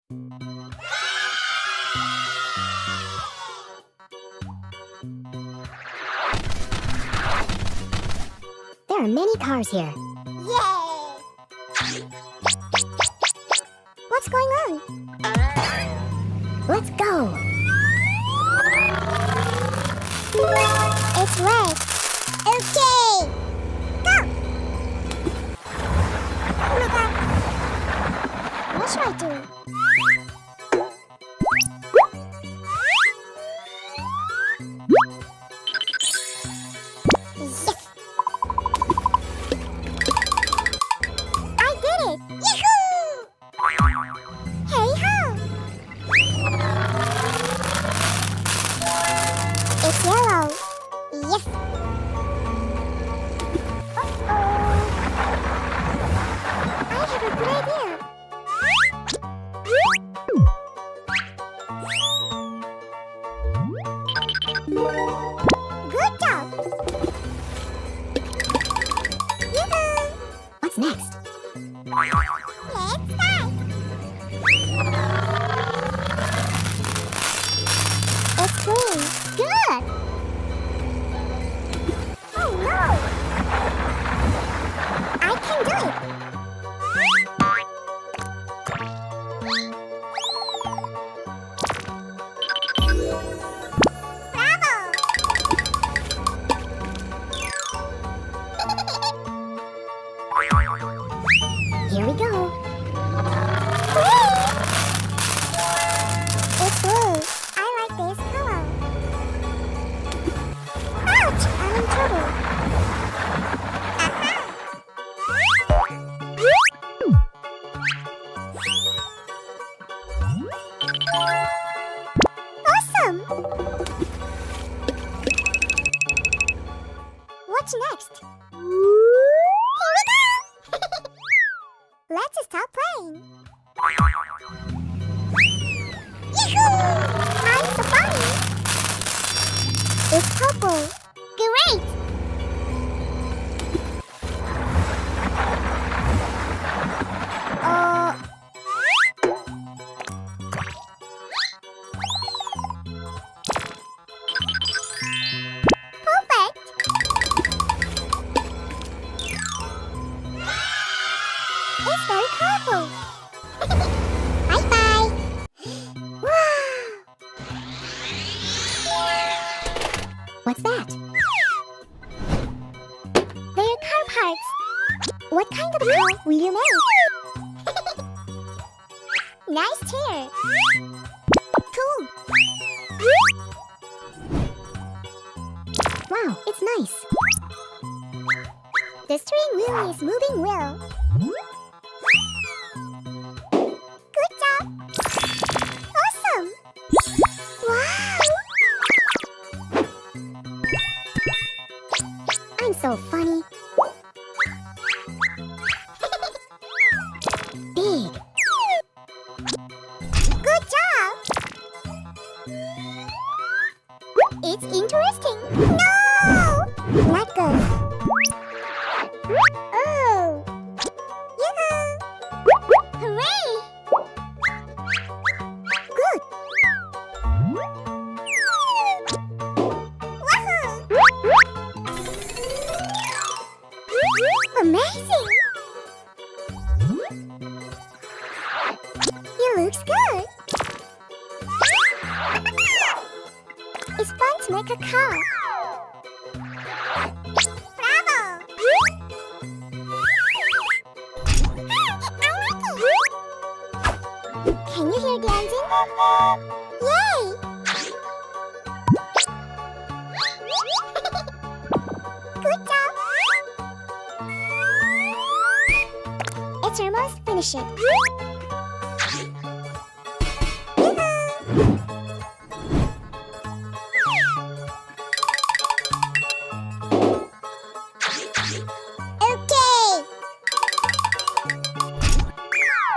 There are many cars here. Yay! What's going on? Let's go! It's red. Okay! Go! Oh my god! What should I do? Yes! I did it! Yahoo! Hey ho! It's yellow. Yes. I have a good idea. Good job. Yoo-hoo. What's next? Let's start. It's green. Good. Oh no! I can do it. Bravo! Here we go. It's blue. I like this color. Ouch! I'm in trouble. Aha! Awesome! What's next? Here we go! Let's start playing. Yahoo! I'm so funny! It's purple. Great! Perfect! It's very colorful. Bye-bye! What's that? They're car parts. What kind of car will you make? Nice chair. Cool. Wow, it's nice. The steering wheel is moving well. Good job. Awesome. Wow. I'm so funny. Big. Good job. It's interesting. No! Not good. Oh! Yoo-hoo! Hooray! Good. Wahoo! Amazing! It looks good. It's fun to make a car. Bravo! I like it. Can you hear the engine? Yay! Good job. It's almost finished. Okay. No!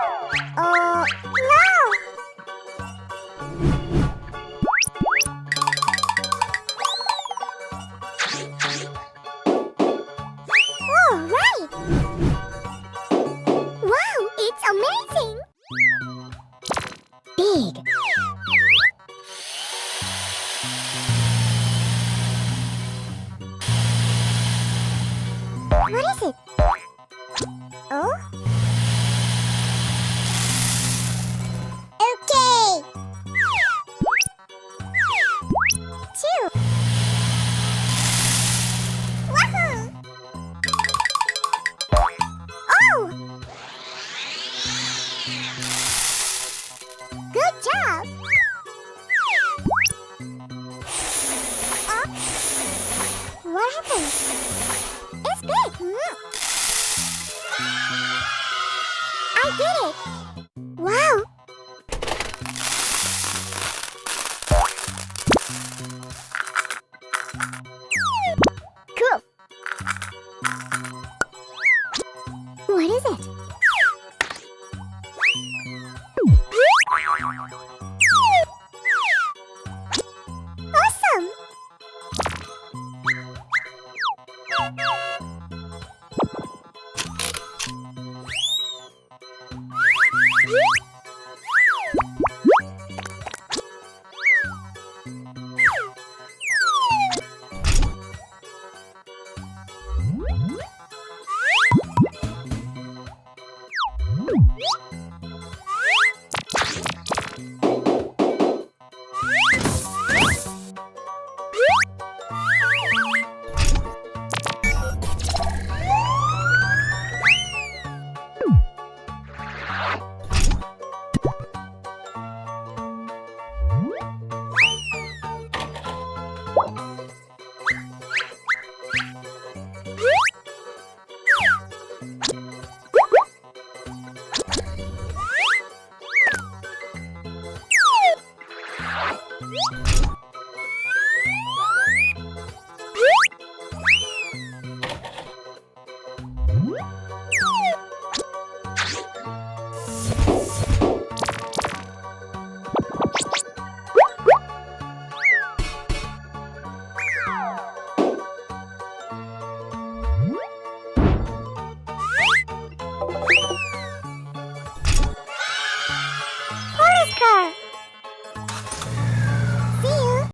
All right. Wow, it's amazing. big. What is it? Oh? Okay. 2. Wahoo! Oh! Good job! What happened? It's big! I did it! Wow! Cool! What is it? Awesome!